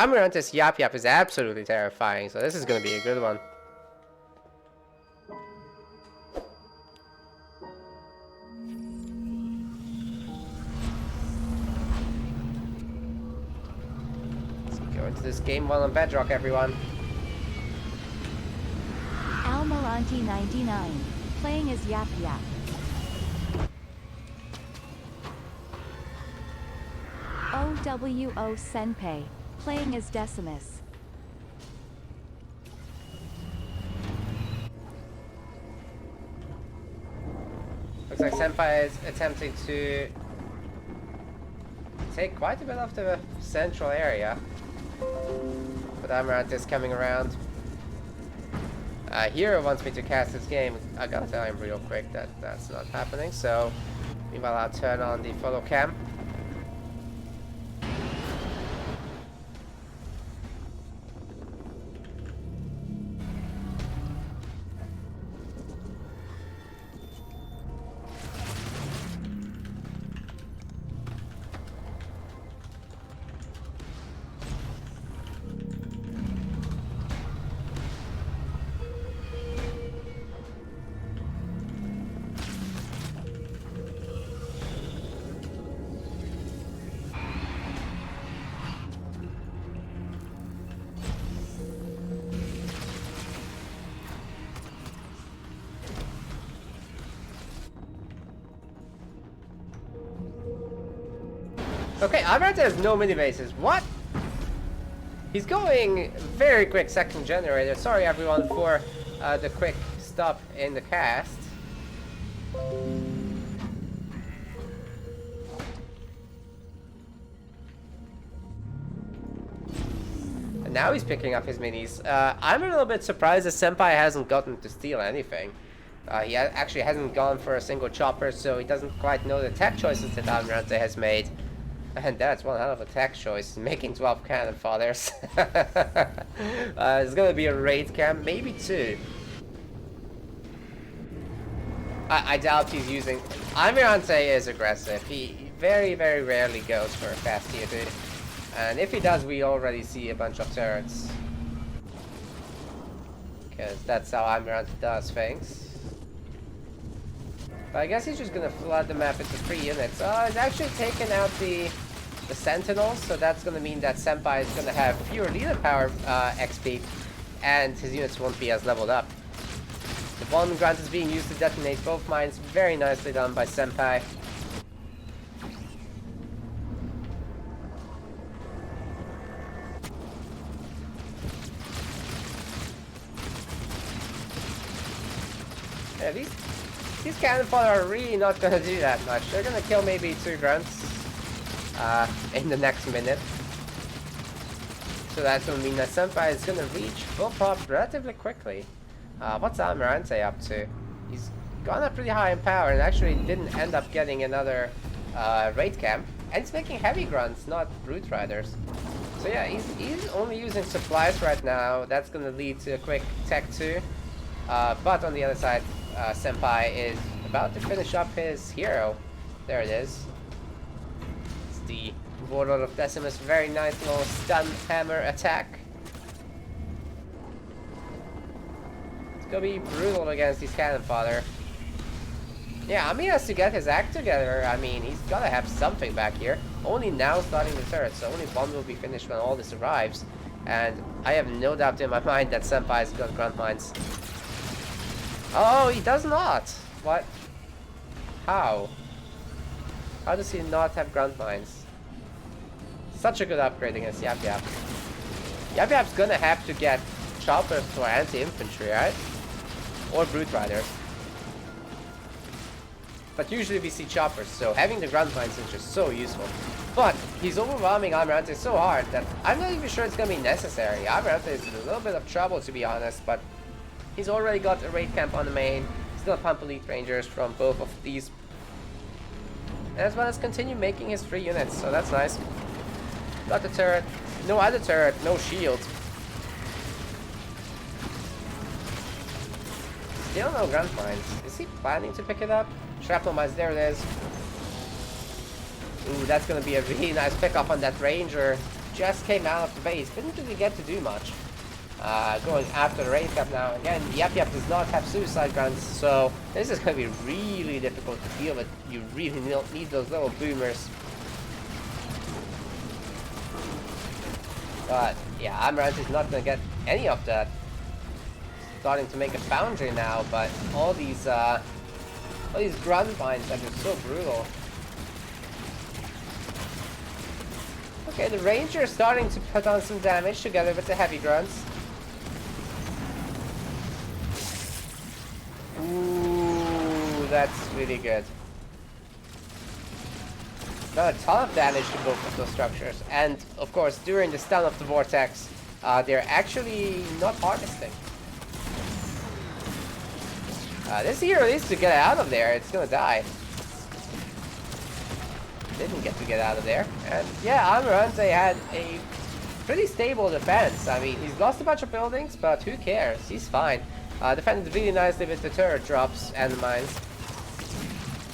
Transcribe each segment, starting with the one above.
Almirante's Yap Yap is absolutely terrifying, so this is gonna be a good one. Let's go into this game while on Bedrock, everyone. Almirante99, playing as Yap Yap. OwO Senpai, playing as Decimus. Looks like Senpai is attempting to take quite a bit of the central area. But Almirante is coming around. Hero wants me to cast this game. I gotta tell him real quick that that's not happening. So, meanwhile, I'll turn on the follow cam. Okay, Almirante has no mini bases. What? He's going very quick second generator. Sorry everyone for the quick stop in the cast. And now he's picking up his minis. I'm a little bit surprised that Senpai hasn't gotten to steal anything. He actually hasn't gone for a single chopper, so he doesn't quite know the tech choices that Almirante has made. And that's one hell of a tech choice, making 12 cannon fathers. It's gonna be a raid camp, maybe 2. I doubt he's using... Almirante is aggressive. He very, very rarely goes for a fast tier 2. And if he does, we already see a bunch of turrets. Because that's how Almirante does things. But I guess he's just gonna flood the map into 3 units. He's actually taken out the Sentinels, so that's gonna mean that Senpai is gonna have fewer leader power XP, and his units won't be as leveled up. The Bond Grant is being used to detonate both mines. Very nicely done by Senpai. Yeah, these cannon fodder are really not gonna do that much. They're gonna kill maybe 2 grunts in the next minute. So that's gonna mean that Senpai is gonna reach full pop relatively quickly. What's Almirante up to? He's gone up pretty high in power and actually didn't end up getting another raid camp. And he's making heavy grunts, not brute riders. So yeah, he's only using supplies right now. That's gonna lead to a quick tech 2. But on the other side, Senpai is about to finish up his hero. There it is. It's the Warlord of Decimus. Very nice little stun hammer attack. It's gonna be brutal against these cannon fodder. Yeah, Ami has to get his act together. I mean, he's gotta have something back here. Only now starting the turret, so only one will be finished when all this arrives. And I have no doubt in my mind that Senpai's got grunt mines. Oh, he does not! What? How? How does he not have grunt mines? Such a good upgrade against Yap Yap. Yap Yap's gonna have to get choppers for anti-infantry, right? Or brute riders. But usually we see choppers, so having the grunt mines is just so useful. But he's overwhelming Almirante so hard that I'm not even sure it's gonna be necessary. Almirante is in a little bit of trouble, to be honest, but he's already got a raid camp on the main. He's gonna pump elite rangers from both of these, as well as continue making his 3 units, so that's nice. Got the turret, no other turret, no shield. Still no grunt mines. Is he planning to pick it up? Shrapnel mines, there it is. Ooh, that's gonna be a really nice pickup on that ranger. just came out of the base. Didn't really get to do much. Going after the raid cap now. Again, Yap Yap does not have suicide guns, so this is going to be really difficult to deal with. You really need those little boomers. But yeah, Almirante is not going to get any of that. Starting to make a foundry now, but all these grunt mines are just so brutal. Okay, the ranger is starting to put on some damage together with the heavy grunts. Ooh, that's really good. Done a ton of damage to both of those structures, and of course, during the stun of the vortex, they're actually not harvesting. This hero needs to get out of there. It's gonna die. Didn't get to get out of there, and yeah, Almirante had a pretty stable defense. I mean, he's lost a bunch of buildings, but who cares? He's fine. Defended really nicely with the turret drops and the mines.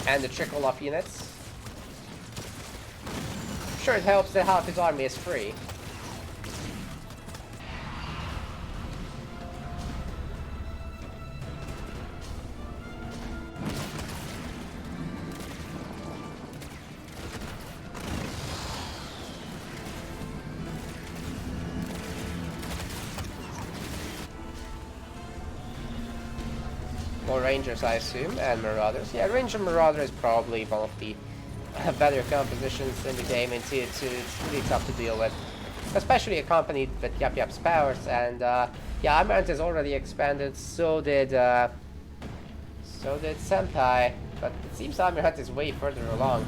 And the trickle of units. Sure, it helps that half his army is free. More Rangers, I assume, and Marauders. Yeah, Ranger Marauder is probably one of the better compositions in the game in Tier 2. It's really tough to deal with, especially accompanied with Yap Yap's powers. And yeah, Almirante has already expanded. So did Senpai, but it seems Almirante is way further along.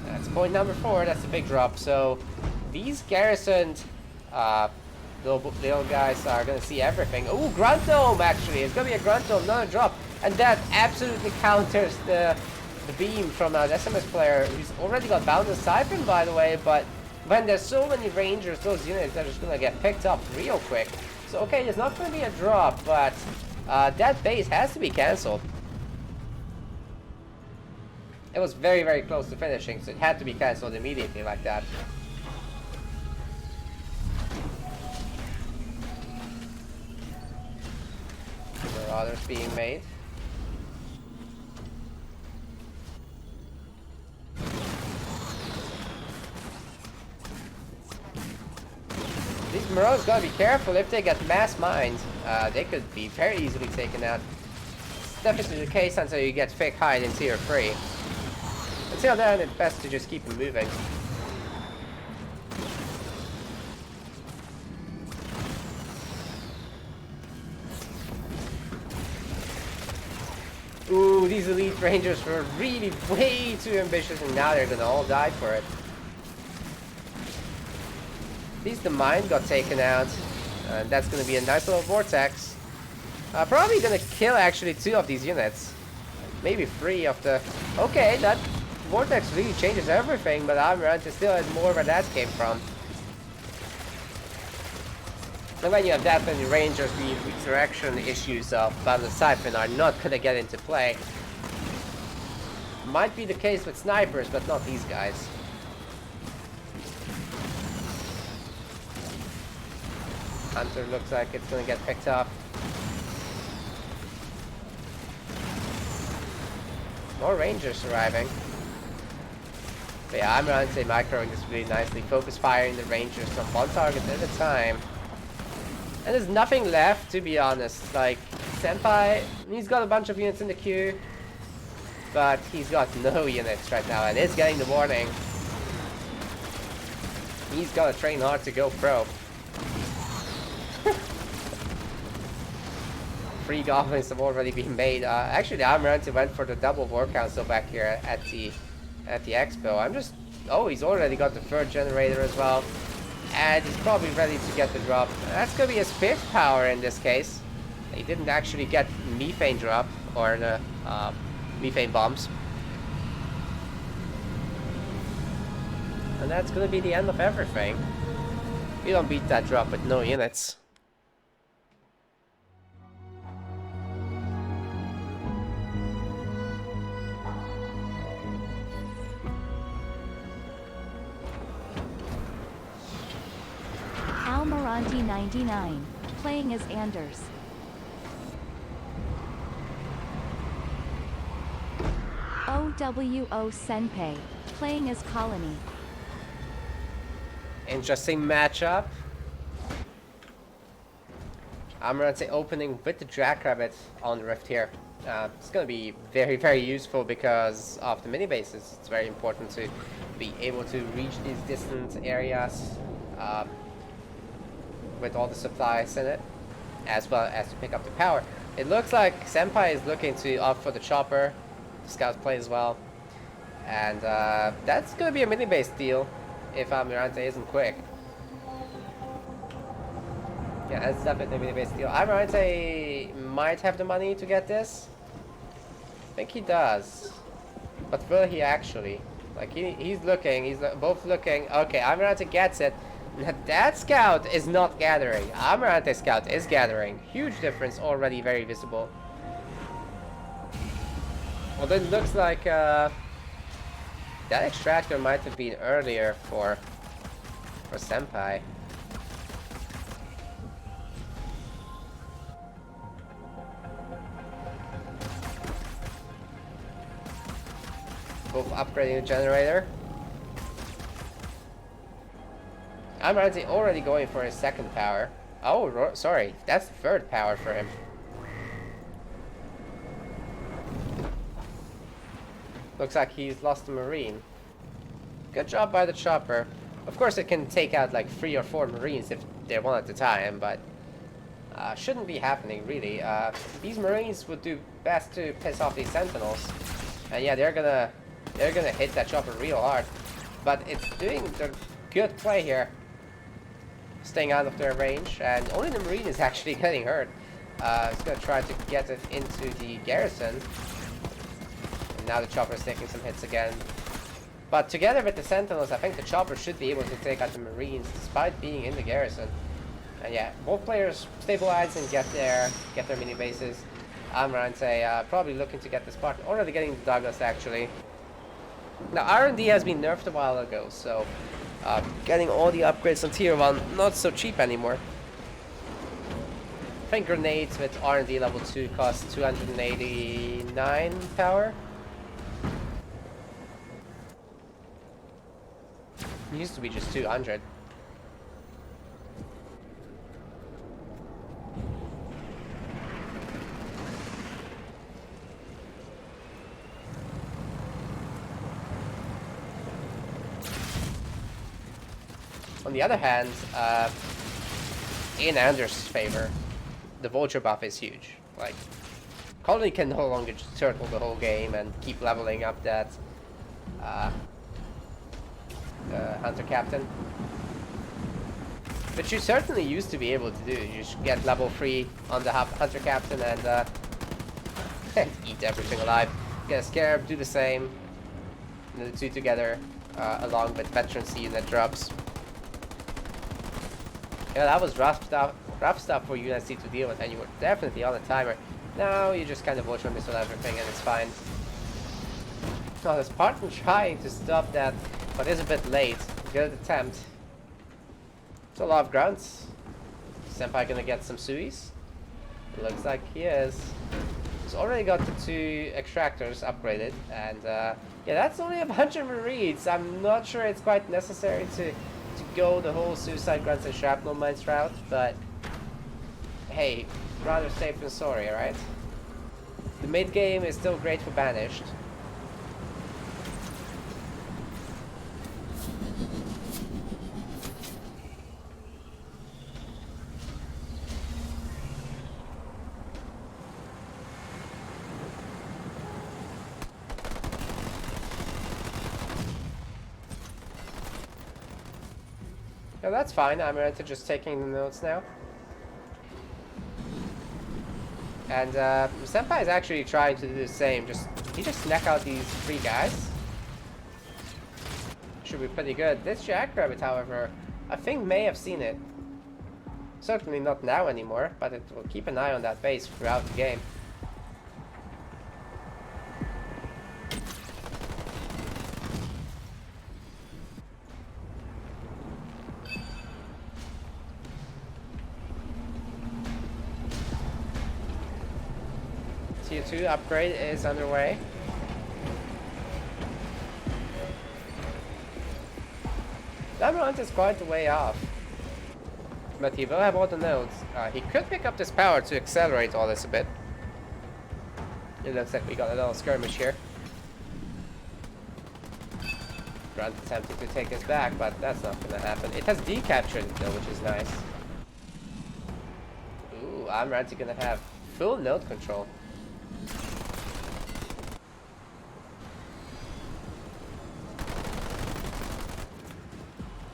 That's point number 4. That's a big drop. So these garrisoned little guys are gonna see everything. Ooh, Grunt Dome, actually. It's gonna be a Grunt Dome, not a drop. And that absolutely counters the beam from an SMS player who's already got Boundless Siphon, by the way. But when there's so many Rangers, those units are just gonna get picked up real quick. So, okay, there's not gonna be a drop, but that base has to be cancelled. It was very close to finishing, so it had to be cancelled immediately like that. Marauders being made. These Marauders gotta be careful. If they get mass mined, they could be very easily taken out. It's definitely the case until you get Thick Hide in Tier 3. Until then, it's best to just keep them moving. Ooh, these elite rangers were really way too ambitious, and now they're gonna all die for it. At least the mine got taken out, and that's gonna be a nice little vortex. Probably gonna kill actually 2 of these units. Maybe 3 of the... Okay, that vortex really changes everything, but Almirante still has more where that came from. And when you have that many Rangers, the resurrection issues of Boundless Siphon are not gonna get into play. Might be the case with snipers, but not these guys. Hunter looks like it's gonna get picked up. More Rangers arriving. But yeah, Almirante microing this really nicely. Focus firing the Rangers on one target at a time. And there's nothing left, to be honest. Like, Senpai, he's got a bunch of units in the queue, but he's got no units right now, and is getting the warning. He's gotta train hard to go pro. 3 goblins have already been made. Actually, the Almirante went for the double war council back here at the expo. Oh, he's already got the 3rd generator as well. And he's probably ready to get the drop. That's gonna be his 5th power in this case. He didn't actually get methane drop, or the methane bombs. And that's gonna be the end of everything. You don't beat that drop with no units. Almirante99, playing as Anders. OwO Senpai, playing as Colony. Interesting matchup. Almirante opening with the Jackrabbit on the Rift here. It's going to be very, very useful because of the mini bases. It's very important to be able to reach these distant areas with all the supplies in it, as well as to pick up the power. It looks like Senpai is looking to opt for the chopper. The scouts play as well. And that's going to be a mini base deal if Almirante isn't quick. Yeah, that's definitely a mini base deal. Almirante might have the money to get this. I think he does. But will he actually? Like, he's looking, both looking. Okay, Almirante gets it. That scout is not gathering. Almirante scout is gathering. Huge difference already very visible. Although it looks like that extractor might have been earlier for Senpai. Both upgrading the generator. Almirante already going for his second power. Oh, sorry, that's the third power for him. Looks like he's lost a Marine. Good job by the chopper. Of course, it can take out like 3 or 4 Marines if they're one at a time, but shouldn't be happening really. These Marines would do best to piss off these Sentinels, and yeah, they're gonna hit that chopper real hard. But it's doing the good play here, staying out of their range, and only the Marine is actually getting hurt. It's gonna try to get it into the garrison. Now the chopper is taking some hits again. But together with the Sentinels, I think the chopper should be able to take out the Marines despite being in the garrison. And yeah, both players stabilize and get their mini bases. Almirante probably looking to get this part. Already getting the Douglas actually. Now R&D has been nerfed a while ago, so getting all the upgrades on tier 1 not so cheap anymore. I think grenades with R&D level 2 cost 289 power. It used to be just 200. On the other hand, in Anders' favor, the vulture buff is huge. Like, Colony can no longer just turtle the whole game and keep leveling up that Hunter Captain, which you certainly used to be able to do. You just get level 3 on the Hunter Captain and eat everything alive. Get a Scarab, do the same. And the two together, along with Veteran Seed that drops. Yeah, that was rough stuff for UNSC to deal with, and you were definitely on a timer. Now you just kind of vulture missile everything and it's fine. Oh, there's Spartan trying to stop that, but it's a bit late. Good attempt. It's a lot of grunts. Senpai gonna get some Suis? Looks like he is. He's already got the 2 extractors upgraded, and yeah, that's only a bunch of Marines. I'm not sure it's quite necessary to go the whole suicide grunts and shrapnel mines route, but hey, rather safe than sorry, right? The mid game is still great for Banished. Yeah, that's fine. I'm just taking the notes now. And Senpai is actually trying to do the same. He just snack out these 3 guys. Should be pretty good. This Jackrabbit, however, I think may have seen it. Certainly not now anymore, but it will keep an eye on that base throughout the game. 2 upgrade is underway. Almirante is quite a way off. But he will have all the nodes. He could pick up this power to accelerate all this a bit. It looks like we got a little skirmish here. Grunt attempting to take us back, but that's not gonna happen. It has decaptured it though, which is nice. Ooh, Almirante gonna have full node control.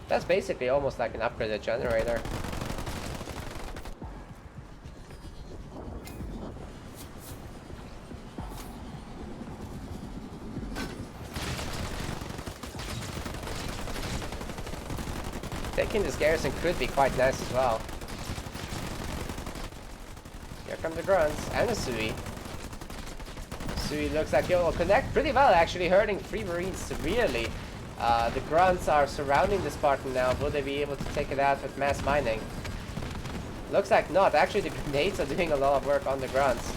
That's basically almost like an upgraded generator. Taking this garrison could be quite nice as well. Here come the grunts and the Sui. Sui looks like it will connect pretty well, actually hurting 3 Marines severely. The grunts are surrounding the Spartan now. Will they be able to take it out with mass mining? Looks like not. Actually, the grenades are doing a lot of work on the grunts.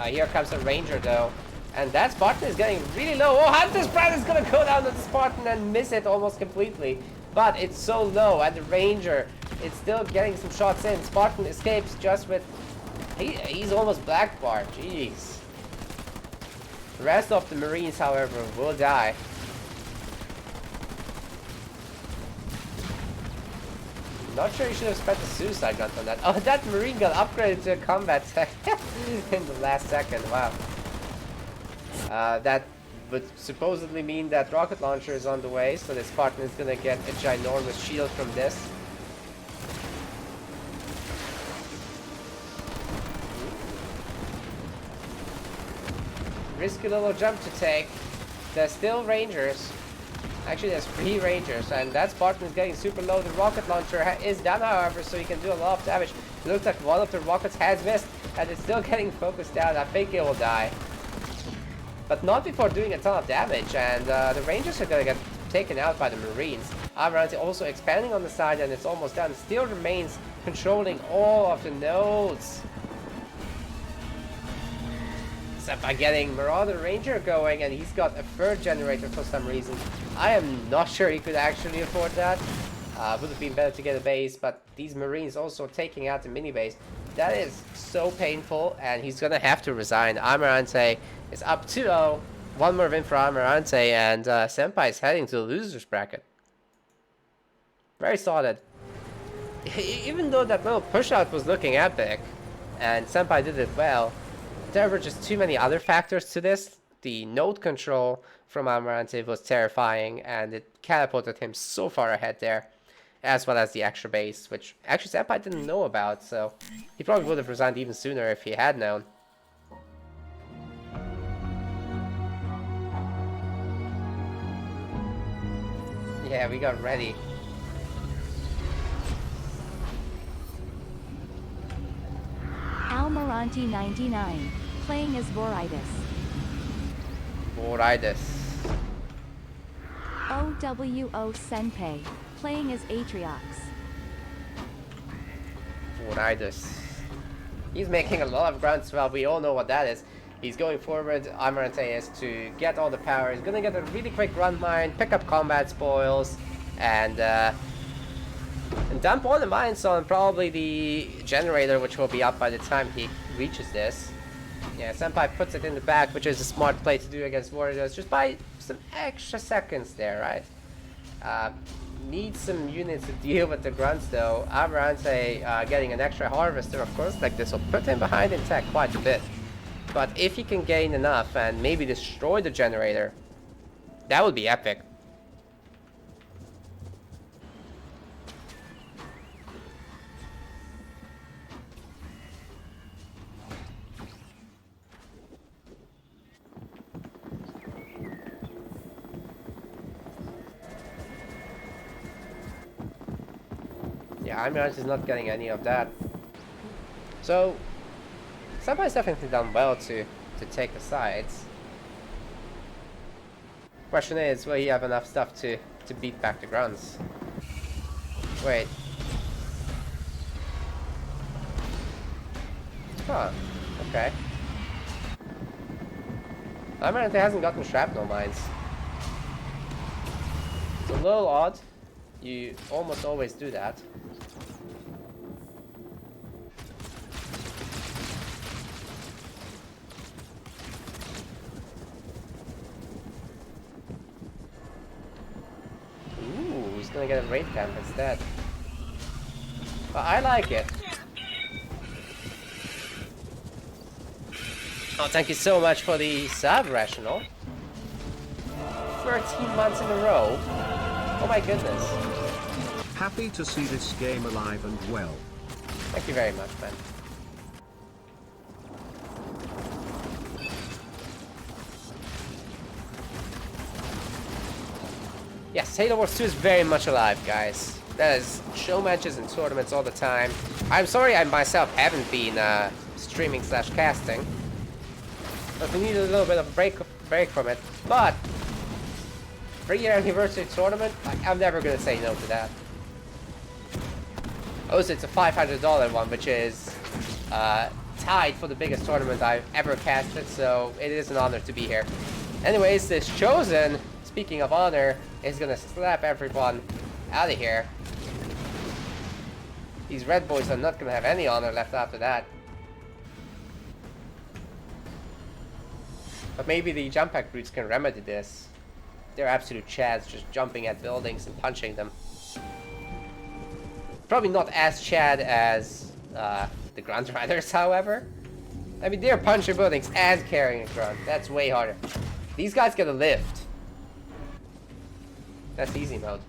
Here comes a ranger though. And that Spartan is getting really low. Oh, Hunter's Pride is gonna go down to the Spartan and miss it almost completely. But it's so low, and the ranger is still getting some shots in. Spartan escapes just with... He's almost blackbarred. Jeez. The rest of the Marines, however, will die. Not sure you should have spent a suicide gun on that. Oh, that Marine gun upgraded to a combat tech in the last second. Wow. That would supposedly mean that rocket launcher is on the way, so this Spartan is gonna get a ginormous shield from this. Risky little jump to take. There's still rangers. Actually, there's 3 rangers, and that Spartan is getting super low. The rocket launcher is down, however, so he can do a lot of damage. It looks like one of the rockets has missed, and it's still getting focused down. I think it will die. But not before doing a ton of damage, and the rangers are gonna get taken out by the Marines. Almirante also expanding on the side, and it's almost done. Still remains controlling all of the nodes. Senpai getting Marauder Ranger going, and he's got a 3rd generator for some reason. I am not sure he could actually afford that. Would have been better to get a base, but these Marines also taking out the mini base. That is so painful, and he's gonna have to resign. Almirante is up 2-0. 1 more win for Almirante, and Senpai is heading to the losers bracket. Very solid. Even though that little push out was looking epic, and Senpai did it well, there were just too many other factors to this. The node control from Almirante was terrifying, and it catapulted him so far ahead there, as well as the extra base, which actually Senpai didn't know about, so he probably would have resigned even sooner if he had known. Yeah, we got ready. Almirante99, playing as Voritus. OwO Senpai, playing as Atriox. He's making a lot of grunts. Well, we all know what that is. He's going forward. Almirante is to get all the power. He's gonna get a really quick run mine, pick up combat spoils, and dump all the mines on probably the generator, which will be up by the time he reaches this. Yeah, Senpai puts it in the back, which is a smart play to do against warriors. Just by some extra seconds there, right? Needs some units to deal with the grunts though. Almirante getting an extra harvester, of course, like this will put him behind in tech quite a bit. But if he can gain enough and maybe destroy the generator, that would be epic. Yeah, Almirante is not getting any of that. So, Senpai's definitely done well to take the sides. Question is, will he have enough stuff to beat back the grunts? Wait. Huh. Okay. Almirante hasn't gotten shrapnel mines. It's a little odd. You almost always do that. Ooh, he's gonna get a raid camp instead. But I like it. Oh, thank you so much for the sub, Rational. 13 months in a row. Oh my goodness. Happy to see this game alive and well. Thank you very much, man. Yes, Halo Wars 2 is very much alive, guys. That is show matches and tournaments all the time. I'm sorry I myself haven't been streaming / casting. But we need a little bit of a break from it. But 3-year anniversary tournament, I'm never gonna say no to that. Also, it's a $500 one, which is tied for the biggest tournament I've ever casted, so it is an honor to be here. Anyways, this Chosen, speaking of honor, is gonna slap everyone out of here. These red boys are not gonna have any honor left after that. But maybe the jump pack brutes can remedy this. They're absolute chads, just jumping at buildings and punching them. Probably not as chad as the Grunt Riders, however. I mean, they're punching buildings and carrying a grunt. That's way harder. These guys get a lift. That's easy mode.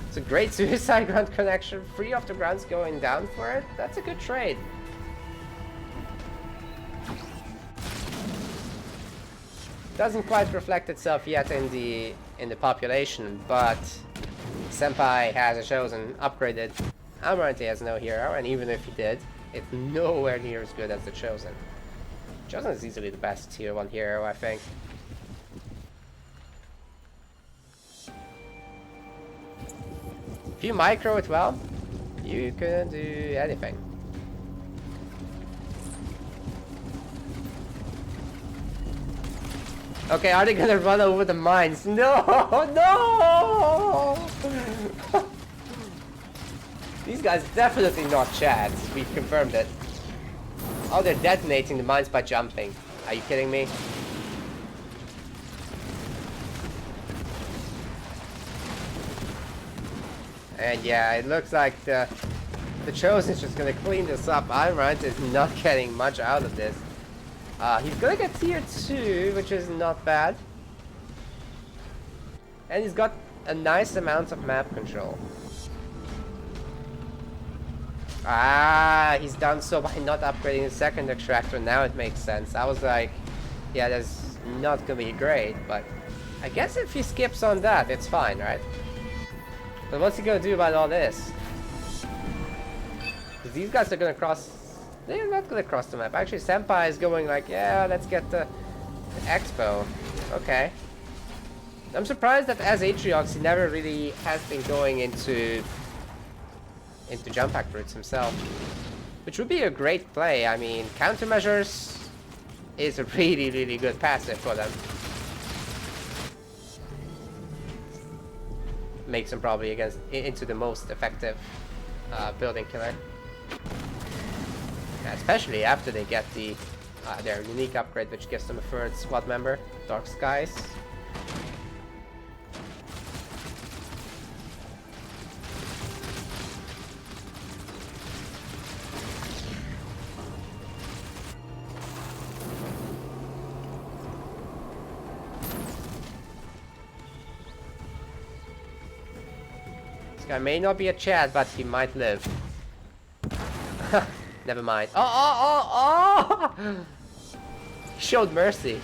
It's a great suicide grunt connection. 3 of the grunts going down for it. That's a good trade. Doesn't quite reflect itself yet in the population, but Senpai has a Chosen upgraded. Almirante has no hero, and even if he did, it's nowhere near as good as the Chosen. Chosen is easily the best tier 1 hero, I think. If you micro it well, you can do anything. Okay, are they gonna run over the mines? No! No! These guys definitely not chads. We've confirmed it. Oh, they're detonating the mines by jumping. Are you kidding me? And yeah, it looks like the Chosen is just gonna clean this up. Almirante is not getting much out of this. He's gonna get tier 2, which is not bad. And he's got a nice amount of map control. Ah, he's done so by not upgrading the second extractor. Now it makes sense. I was like, yeah, that's not gonna be great, but I guess if he skips on that, it's fine, right? But what's he gonna do about all this? Because these guys are gonna cross. They're not gonna cross the map. Actually, Senpai is going like, yeah, let's get the expo. Okay. I'm surprised that as Atriox, he never really has been going into jump pack brutes himself, which would be a great play. I mean, countermeasures is a really, really good passive for them. Makes him probably into the most effective building killer. Especially after they get their unique upgrade, which gives them a 3rd squad member, Dark Skies. This guy may not be a Chad, but he might live. Never mind. Oh! He showed mercy.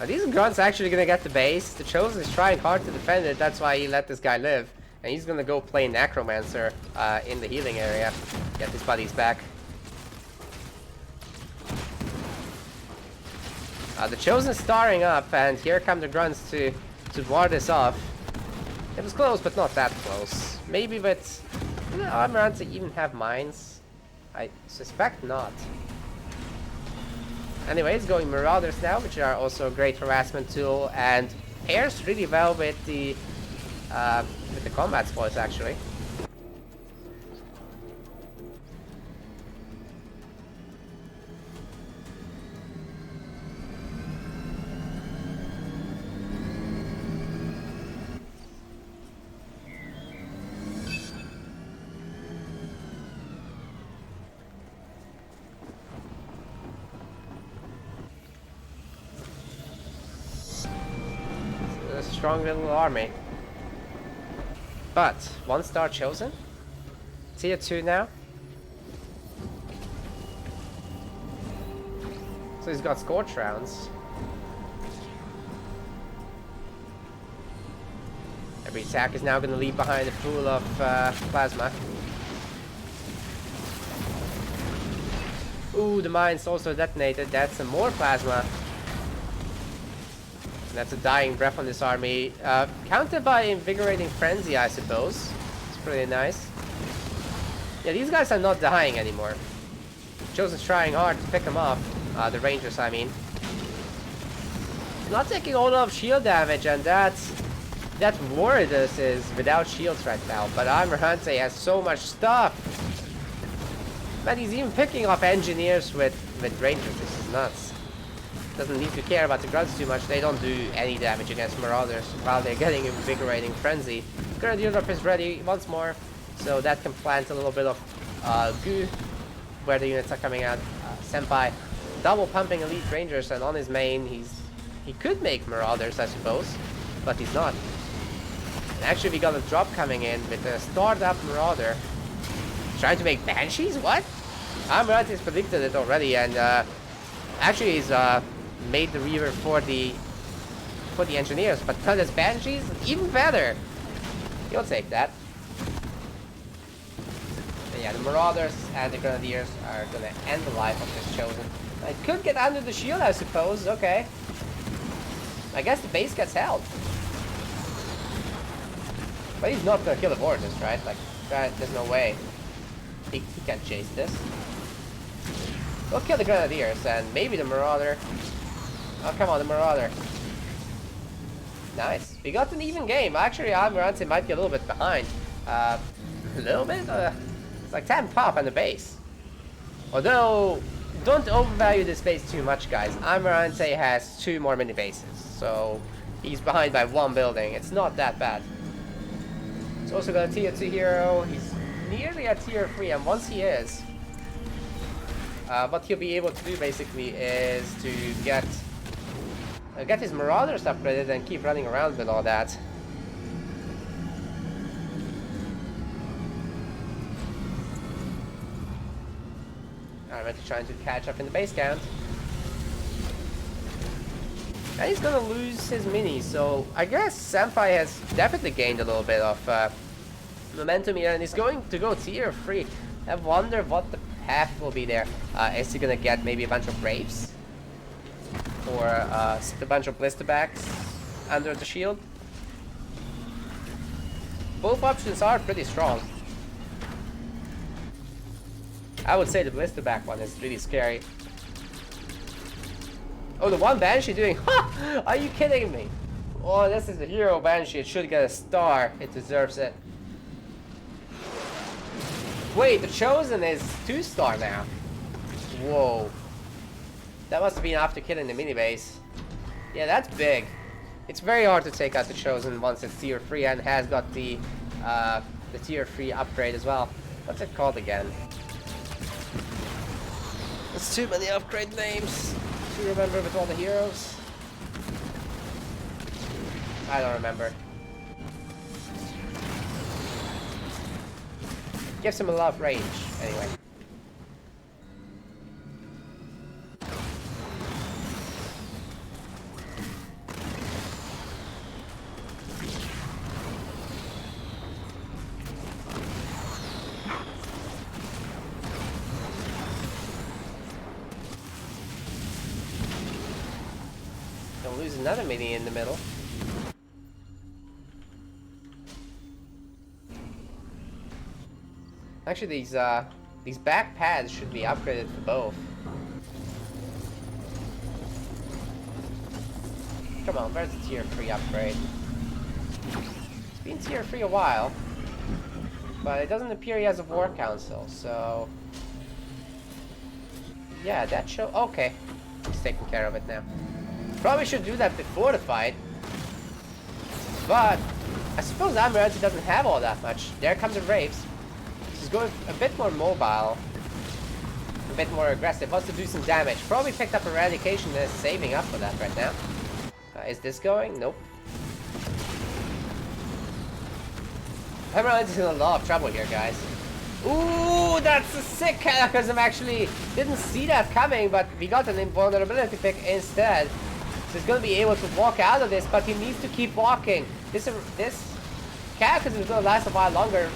Are these grunts actually gonna get the base? The Chosen is trying hard to defend it, that's why he let this guy live. And he's gonna go play Necromancer in the healing area. Get his buddies back. The Chosen starring up, and here come the Grunts to ward this off. It was close, but not that close. Maybe, but do the Almirante even have mines? I suspect not. Anyways, going Marauders now, which are also a great harassment tool, and pairs really well with the combat spoils actually. A strong little army. But 1-star chosen? Tier 2 now? So he's got Scorch rounds. Every attack is now going to leave behind a pool of plasma. Ooh, the mine's also detonated. That's some more plasma. That's a dying breath on this army. Countered by Invigorating Frenzy, I suppose. It's pretty nice. Yeah, these guys are not dying anymore. Chosen's trying hard to pick them off. The Rangers, I mean. Not taking a lot of shield damage, and that Warridus is without shields right now. But Almirante has so much stuff. Man, he's even picking off Engineers with Rangers. This is nuts. Doesn't need to care about the Grunts too much. They don't do any damage against Marauders while they're getting Invigorating Frenzy. Grenadier Drop is ready once more, so that can plant a little bit of goo where the units are coming out. Senpai double pumping Elite Rangers, and on his main he could make Marauders, I suppose, but he's not. And actually, we got a drop coming in with a starred up Marauder trying to make Banshees. What? Almirante's predicted it already, and actually he's made the Reaver for the Engineers, but cut his Banshees, even better. You'll take that. But yeah, the Marauders and the Grenadiers are gonna end the life of this Chosen. I could get under the shield, I suppose. Okay. I guess the base gets held. But he's not gonna kill the Vortex, right? Like, there's no way. He can't chase this. We'll kill the Grenadiers and maybe the Marauder. Oh, come on, the Marauder. Nice. We got an even game. Actually, Almirante might be a little bit behind. A little bit? It's like 10 pop on the base. Although, don't overvalue this base too much, guys. Almirante has 2 more mini bases. So, he's behind by 1 building. It's not that bad. He's also got a tier 2 hero. He's nearly at tier 3, and once he is, what he'll be able to do basically is to get his Marauders upgraded and keep running around with all that. I'm trying to catch up in the base count. And he's gonna lose his mini, so I guess Senpai has definitely gained a little bit of momentum here, and he's going to go tier 3. I wonder what the path will be there. Is he gonna get maybe a bunch of Braves? Or a bunch of Blisterbacks under the shield? Both options are pretty strong. I would say the Blisterback one is really scary. Oh, the one Banshee doing... Ha! Are you kidding me? Oh, this is the hero Banshee. It should get a star. It deserves it. Wait, the Chosen is 2-star now. Whoa. That must have been after killing the mini base. Yeah, that's big. It's very hard to take out the Chosen once it's tier 3 and has got the tier 3 upgrade as well. What's it called again? There's too many upgrade names to remember with all the heroes. I don't remember. Gives him a lot of range, anyway. Don't lose another mini in the middle. Actually, these back pads should be upgraded for both. Come on, where's the tier 3 upgrade? It's been tier 3 a while, but it doesn't appear he has a war council, so... Yeah, that show... Okay, he's taking care of it now. Probably should do that before the fight. But I suppose Almirante doesn't have all that much. There comes the Wraiths. He's going a bit more mobile. A bit more aggressive. Wants to do some damage. Probably picked up Eradication and is saving up for that right now. Is this going? Nope. Almirante's in a lot of trouble here, guys. Ooh, that's a sick cataclysm, actually. Didn't see that coming, but we got an invulnerability pick instead. So he's going to be able to walk out of this, but he needs to keep walking. This cataclysm is going to last a while longer.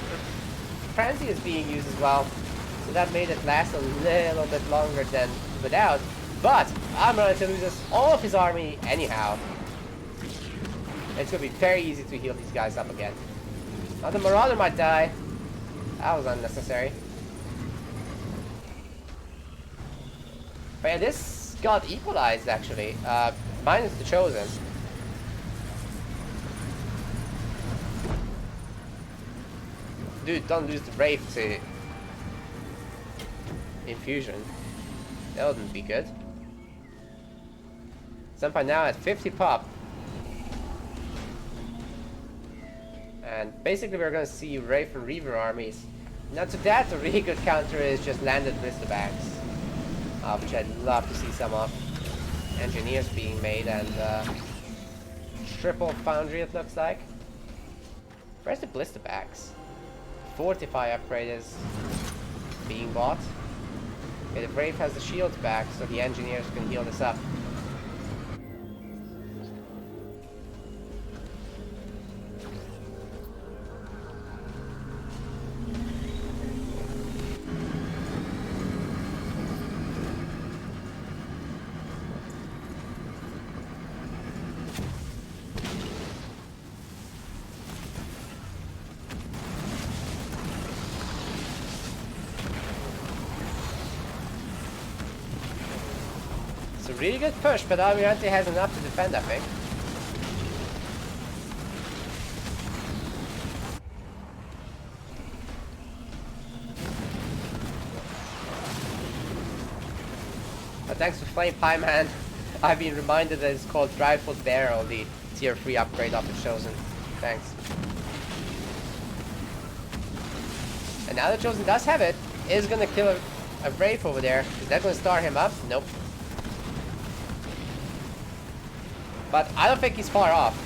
Frenzy is being used as well. So that made it last a little bit longer than without. But Almirante loses all of his army anyhow. It's going to be very easy to heal these guys up again. Now the Marauder might die. That was unnecessary. But yeah, this got equalized actually. Minus the Chosen. Dude, don't lose the Wraith to Infusion. That wouldn't be good. Senpai now at 50 pop. And basically we're gonna see Wraith and Reaver armies. Now to that, the really good counter is just landed Blisterbags. Which I'd love to see some of. Engineers being made and triple Foundry it looks like. Where's the Blisterbags? Fortify upgrade is being bought. Okay, the Wraith has the shields back, so the engineers can heal this up. It's a really good push, but Almirante has enough to defend, I think. But thanks for Flame Pie, man. I've been reminded that it's called Dryfoot Barrel, the tier 3 upgrade of the Chosen. Thanks. And now that Chosen does have it, is gonna kill a Wraith over there. Is that gonna start him up? Nope. But I don't think he's far off.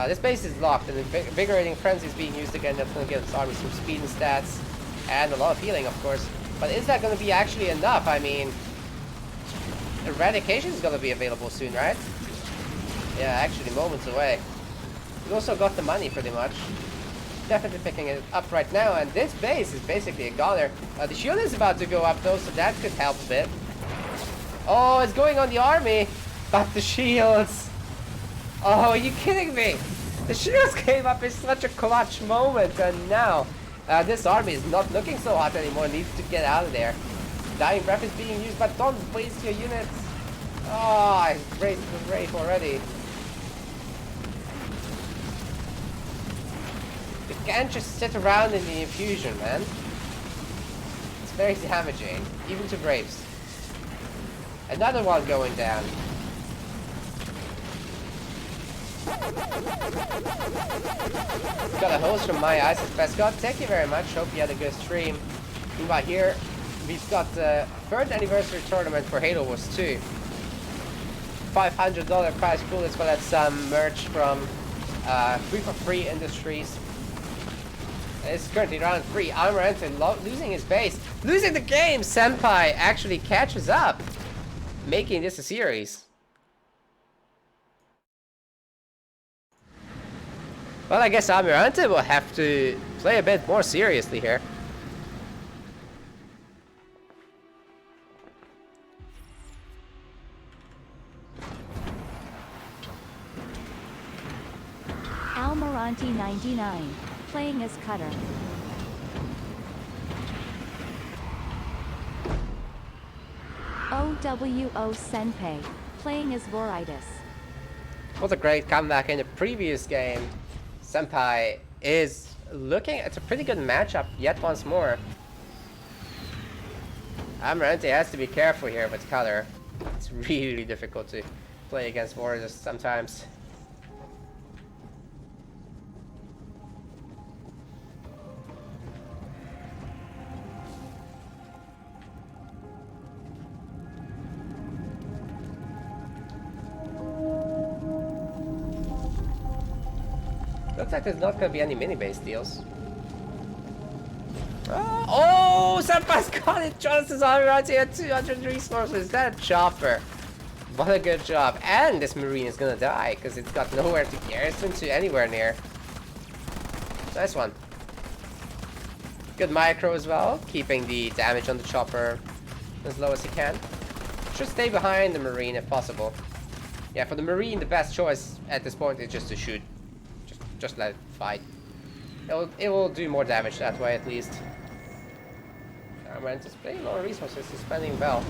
This base is locked, and Invigorating Frenzy is being used again. That's going to give this army some speed and stats, and a lot of healing, of course. But is that going to be actually enough? I mean, Eradication is going to be available soon, right? Yeah, actually, moments away. He's also got the money, pretty much. Definitely picking it up right now, and this base is basically a goner. The shield is about to go up, though, so that could help a bit. Oh, it's going on the army! But the shields! Oh, are you kidding me? The shields came up in such a clutch moment, and now this army is not looking so hot anymore. Needs to get out of there. Dying Breath is being used, but don't waste your units. Oh, I raised the Wraith already. You can't just sit around in the infusion, man. It's very damaging, even to Wraiths. Another one going down. Got a host from my Isis Prescott. Thank you very much. Hope you had a good stream. Meanwhile, here we've got the 3rd anniversary tournament for Halo Wars 2. $500 prize pool as well as some merch from 3 for Free Industries. It's currently round 3. Almirante losing his base. Losing the game! Senpai actually catches up, making this a series. Well, I guess Almirante will have to play a bit more seriously here. Almirante99, playing as Cutter. OwO Senpai, playing as Voritis. What a great comeback in the previous game. Senpai is looking at a pretty good matchup yet once more. Almirante has to be careful here with color. It's really difficult to play against Voritis sometimes. Looks like there's not going to be any mini-base deals. Oh, Senpai's got it! Jonathan's Almirante at 200 resources. That chopper. What a good job. And this Marine is going to die because it's got nowhere to garrison to anywhere near. Nice one. Good micro as well, keeping the damage on the chopper as low as you can. Should stay behind the Marine if possible. Yeah, for the Marine, the best choice at this point is just to shoot. Just let it fight. It will do more damage that way at least. Almirante's playing low resources, he's spending well.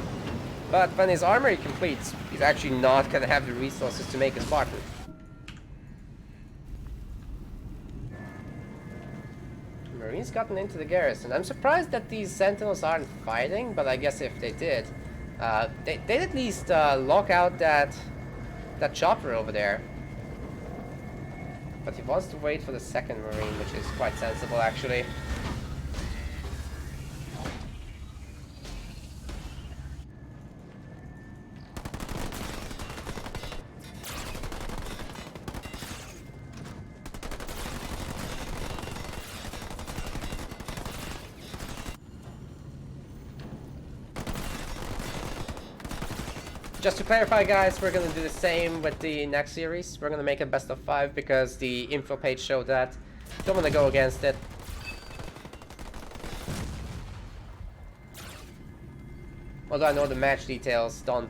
But when his armory completes, he's actually not gonna have the resources to make a Spartan. Marine's gotten into the garrison. I'm surprised that these sentinels aren't fighting, but I guess if they did, they'd at least lock out that chopper over there. But he wants to wait for the second Marine, which is quite sensible actually. Just to clarify, guys, we're gonna do the same with the next series. We're gonna make a best of 5 because the info page showed that. Don't wanna go against it. Although I know the match details don't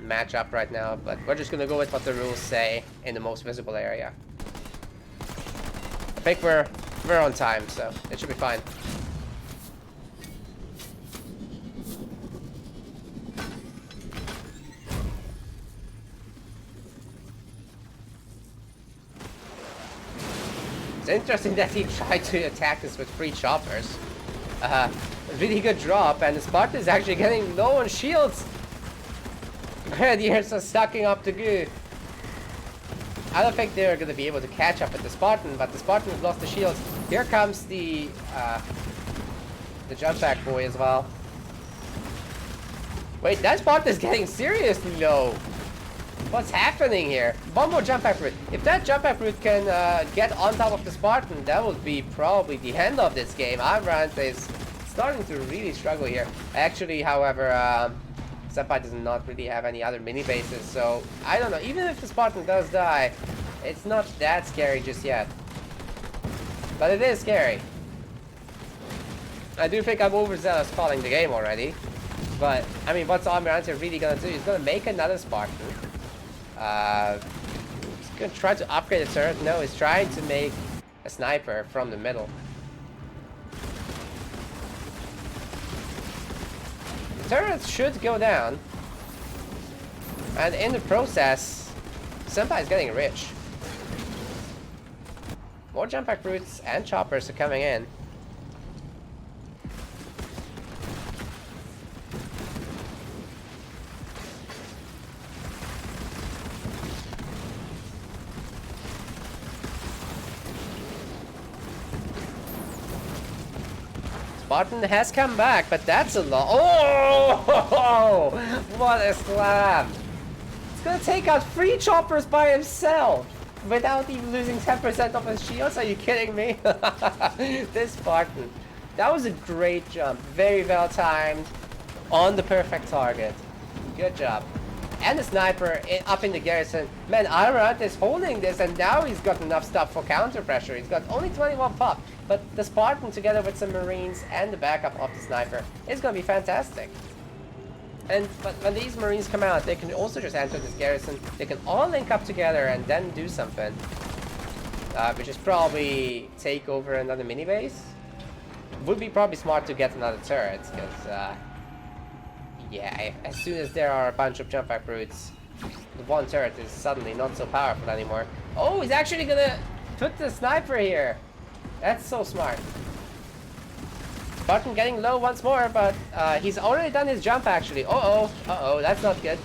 match up right now, but we're just gonna go with what the rules say in the most visible area. I think we're on time, so it should be fine. It's interesting that he tried to attack this with 3 choppers. Really good drop, and the Spartan is actually getting low on shields. Grenadiers are sucking up the goo. I don't think they're gonna be able to catch up with the Spartan, but the Spartan has lost the shields. Here comes the jump back boy as well. Wait, that Spartan is getting seriously low. What's happening here? One more jump back route. If that jump back route can get on top of the Spartan, that would be probably the end of this game. Almirante is starting to really struggle here. Actually, however, Senpai does not really have any other mini bases, so I don't know. Even if the Spartan does die, it's not that scary just yet. But it is scary. I do think I'm overzealous calling the game already. But, I mean, what's Almirante really gonna do? He's gonna make another Spartan. He's gonna try to upgrade the turret. No, he's trying to make a sniper from the middle. The turret should go down. And in the process, Senpai is getting rich. More jump back routes and choppers are coming in. Spartan has come back, but that's a lot. Oh! What a slam! It's gonna take out 3 choppers by himself without even losing 10% of his shields. Are you kidding me? This Spartan. That was a great jump. Very well timed. On the perfect target. Good job. And the sniper up in the garrison. Man, Almirante is holding this, and now he's got enough stuff for counter pressure. He's got only 21 pop. But the Spartan, together with some Marines and the backup of the sniper, is going to be fantastic. And but when these Marines come out, they can also just enter this garrison. They can all link up together and then do something. which is probably take over another mini base. Would be probably smart to get another turret, because yeah, as soon as there are a bunch of jump back routes, the one turret is suddenly not so powerful anymore. Oh, he's actually gonna put the sniper here. That's so smart. Spartan getting low once more, but he's already done his jump actually. Uh-oh, that's not good.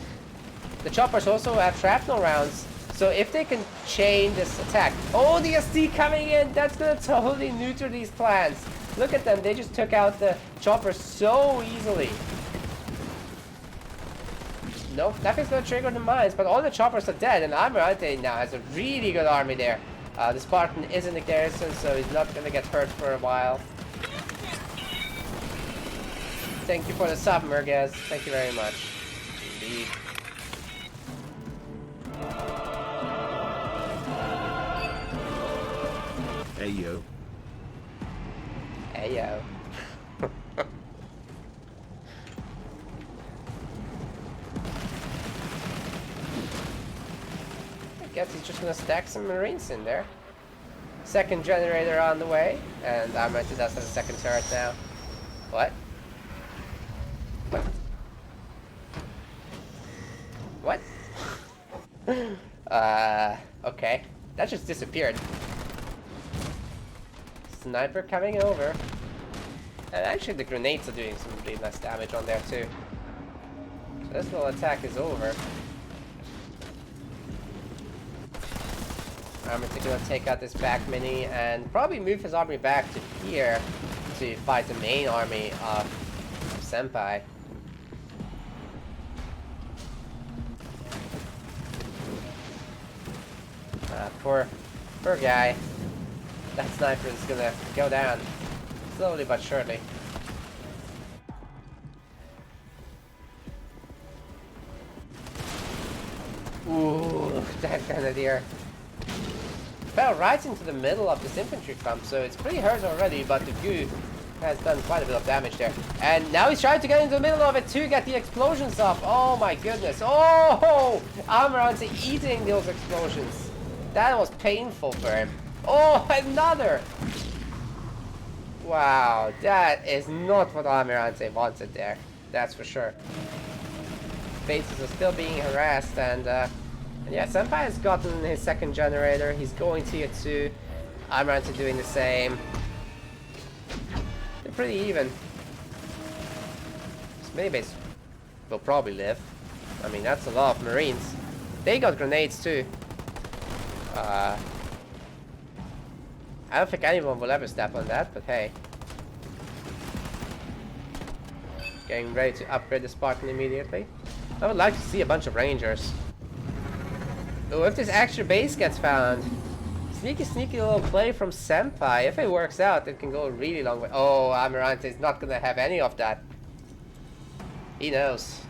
The choppers also have shrapnel rounds, so if they can chain this attack. Oh, the SD coming in! That's gonna totally neuter these plans. Look at them, they just took out the choppers so easily. Nope, nothing's gonna trigger the mines, but all the choppers are dead, and Almirante now has a really good army there. The Spartan is in the garrison, so he's not gonna get hurt for a while. Thank you for the sub, Merguez. Thank you very much. Indeed. Hey yo. Hey yo. I guess he's just gonna stack some Marines in there. Second generator on the way, and Almirante does have a second turret now. What? What? Okay. That just disappeared. Sniper coming over. And actually the grenades are doing some really nice damage on there too. So this little attack is over. I'm gonna take out this back mini and probably move his army back to here to fight the main army of Senpai. Poor guy. That sniper is gonna go down slowly but surely. Ooh, that grenadier fell right into the middle of this infantry clump, so it's pretty hurt already, but the goo has done quite a bit of damage there. And now he's trying to get into the middle of it to get the explosions off. Oh my goodness. Oh, Almirante eating those explosions. That was painful for him. Oh, another! Wow, that is not what Almirante wanted there. That's for sure. Bases are still being harassed, and yeah, Senpai has gotten his second generator. He's going tier 2. Almirante doing the same. They're pretty even. This mini base will probably live. I mean, that's a lot of Marines. They got grenades too. I don't think anyone will ever step on that, but hey. Getting ready to upgrade the Spartan immediately. I would like to see a bunch of Rangers. Oh, if this extra base gets found. Sneaky little play from Senpai. If it works out, it can go a really long way. Oh, Almirante is not gonna have any of that. He knows.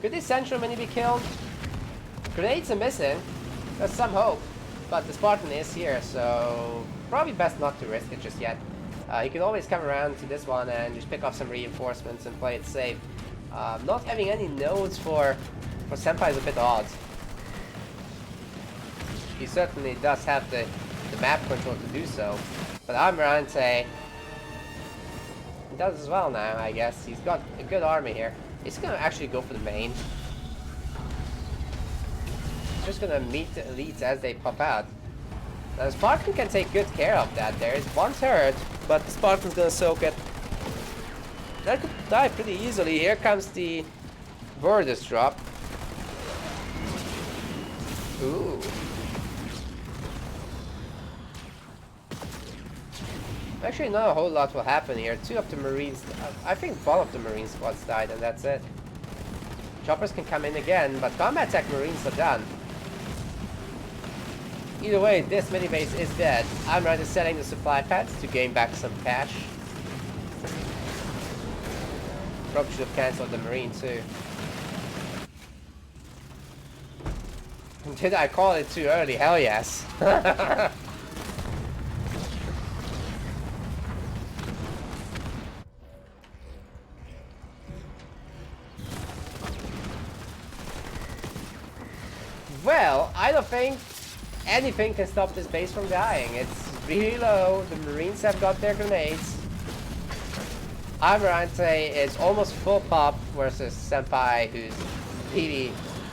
Could this central mini be killed? Grenades are missing. There's some hope. But the Spartan is here, so probably best not to risk it just yet. You can always come around to this one and just pick up some reinforcements and play it safe. Not having any nodes for Senpai is a bit odd. He certainly does have the map control to do so. But Almirante does as well now, I guess. He's got a good army here. He's gonna actually go for the main. He's just gonna meet the elites as they pop out. Now the Spartan can take good care of that. There is one turret, but the Spartan's gonna soak it. That could die pretty easily. Here comes the Borders drop. Ooh. Actually, not a whole lot will happen here. Two of the Marines, I think one of the Marine squads died, and that's it. Choppers can come in again, but combat tech Marines are done. Either way, this mini base is dead. I'm rather selling the supply pads to gain back some cash. Probably should have cancelled the Marine too. Did I call it too early? Hell yes. Well, I don't think anything can stop this base from dying. It's really low. The Marines have got their grenades. Almirante is almost full pop versus Senpai, who's really,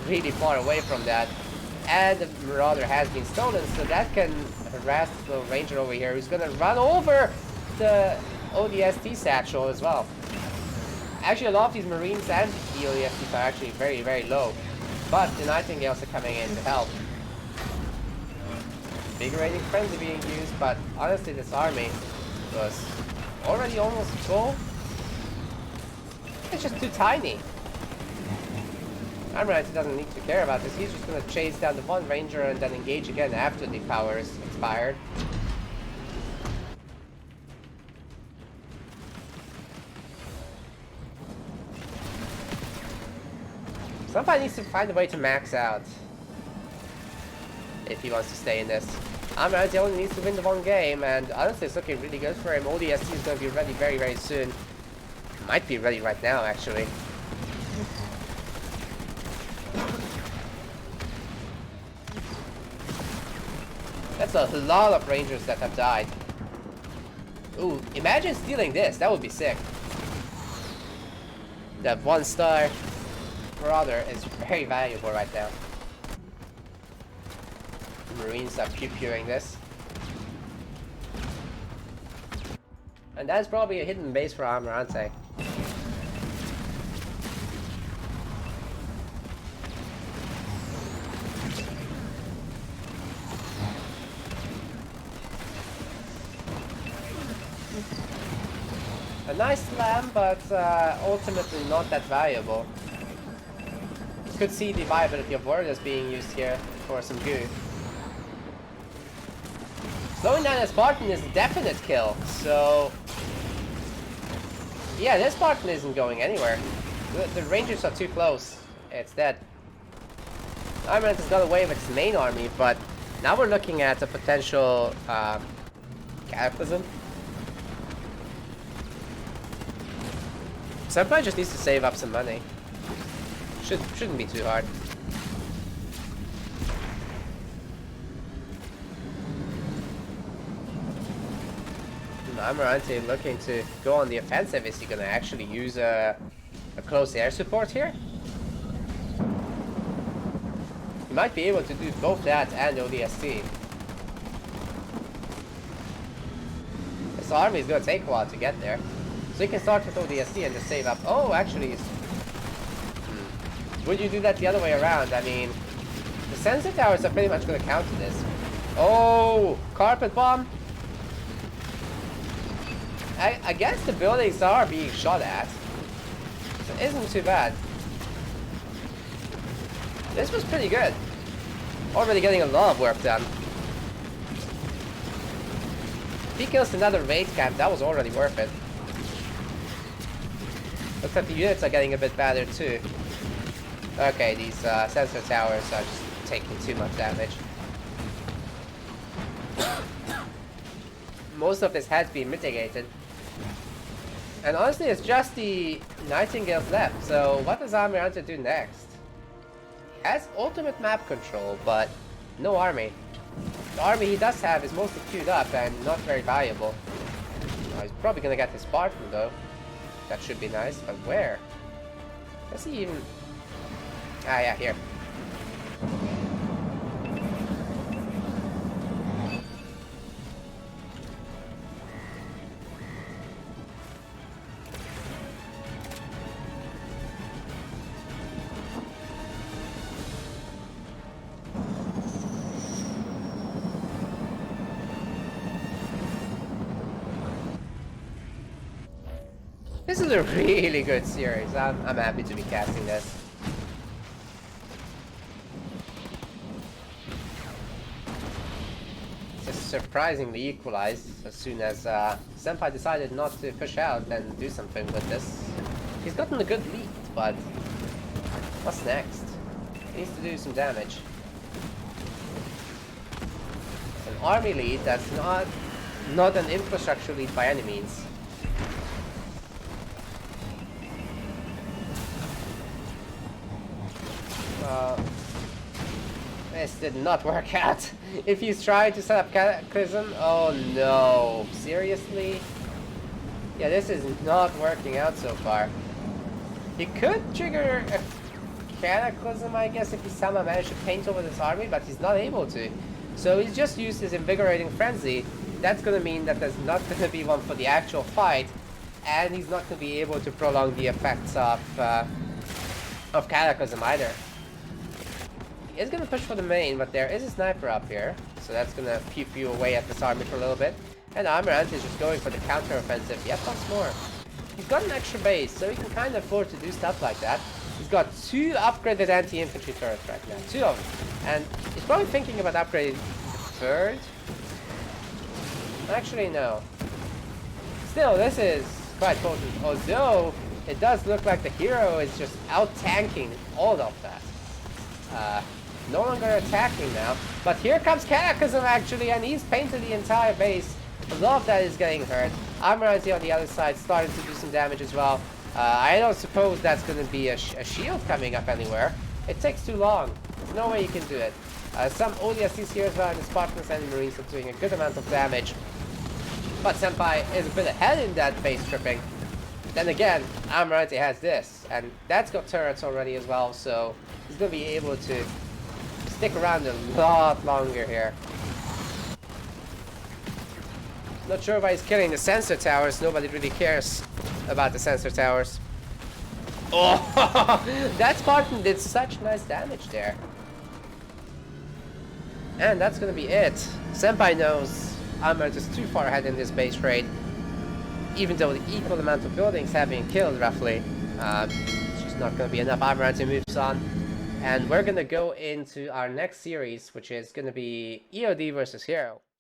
really far away from that. And the Marauder has been stolen, so that can harass the little Ranger over here, who's gonna run over the ODST satchel as well. Actually, a lot of these Marines and the ODSTs are actually very, very low. But the Nightingales are coming in to help. Invigorating Frenzy being used, but honestly this army was already almost full. It's just too tiny. Almirante doesn't need to care about this. He's just going to chase down the one Ranger and then engage again after the power is expired. Somebody needs to find a way to max out if he wants to stay in this. Almirante only needs to win the one game, and honestly it's looking really good for him. ODST is going to be ready very, very soon. Might be ready right now, actually. That's a lot of Rangers that have died. Ooh, imagine stealing this. That would be sick. That 1-star Marauder is very valuable right now. The Marines are pew-pewing this. And that's probably a hidden base for Almirante. A nice slam, but ultimately not that valuable. You could see the viability of Warriors being used here for some goo. Slowing down a Spartan is a definite kill, so... yeah, this Spartan isn't going anywhere. The Rangers are too close. It's dead. Almirante has got away with its main army, but now we're looking at a potential cataclysm. Senpai just needs to save up some money. Shouldn't be too hard. Almirante looking to go on the offensive. Is he gonna actually use a close air support here? He might be able to do both that and ODST. This army is gonna take a while to get there. So you can start with ODST and just save up. Oh, actually, would you do that the other way around? I mean, the sensor towers are pretty much going to counter this. Oh, carpet bomb. I guess the buildings are being shot at. So it isn't too bad. This was pretty good. Already getting a lot of work done. If he kills another raid camp, that was already worth it. Looks like the units are getting a bit better too. Okay, these sensor towers are just taking too much damage. Most of this has been mitigated. And honestly, it's just the Nightingales left, so what does Almirante do next? He has ultimate map control, but no army. The army he does have is mostly queued up and not very valuable. He's probably gonna get his Spartan though. That should be nice, but where? Does he even... ah, yeah, here. This is a really good series. I'm happy to be casting this. Just surprisingly equalized as soon as Senpai decided not to push out and do something with this. He's gotten a good lead, but what's next? He needs to do some damage. An army lead that's not an infrastructure lead by any means. This did not work out. If he's trying to set up Cataclysm, oh no. Seriously? Yeah, this is not working out so far. He could trigger a Cataclysm, I guess, if he somehow managed to paint over this army, but he's not able to. So he's just used his Invigorating Frenzy. That's gonna mean that there's not gonna be one for the actual fight, and he's not gonna be able to prolong the effects of Cataclysm either. He is gonna push for the main, but there is a sniper up here, so that's gonna pew away at this army for a little bit. And Almirante is just going for the counter-offensive yet once more. He's got an extra base, so he can kind of afford to do stuff like that. He's got 2 upgraded anti-infantry turrets right now. 2 of them. And he's probably thinking about upgrading the 3rd. Actually, no. Still, this is quite potent. Although, it does look like the hero is just out-tanking all of that. No longer attacking now. But here comes Cataclysm, actually, and he's painted the entire base. A lot of that is getting hurt. Almirante on the other side starting to do some damage as well. I don't suppose that's going to be a shield coming up anywhere. It takes too long. There's no way you can do it. Some ODSTs here as well, and the Spartans and the Marines are doing a good amount of damage. But Senpai is a bit ahead in that base stripping. Then again, Almirante has this, and that's got turrets already as well, so he's going to be able to stick around a lot longer here. Not sure why he's killing the sensor towers. Nobody really cares about the sensor towers. Oh, that Spartan did such nice damage there. And that's gonna be it. Senpai knows Almirante is too far ahead in this base raid. Even though the equal amount of buildings have been killed, roughly. It's just not gonna be enough. Almirante moves on. And we're gonna go into our next series, which is gonna be EOD versus Hero.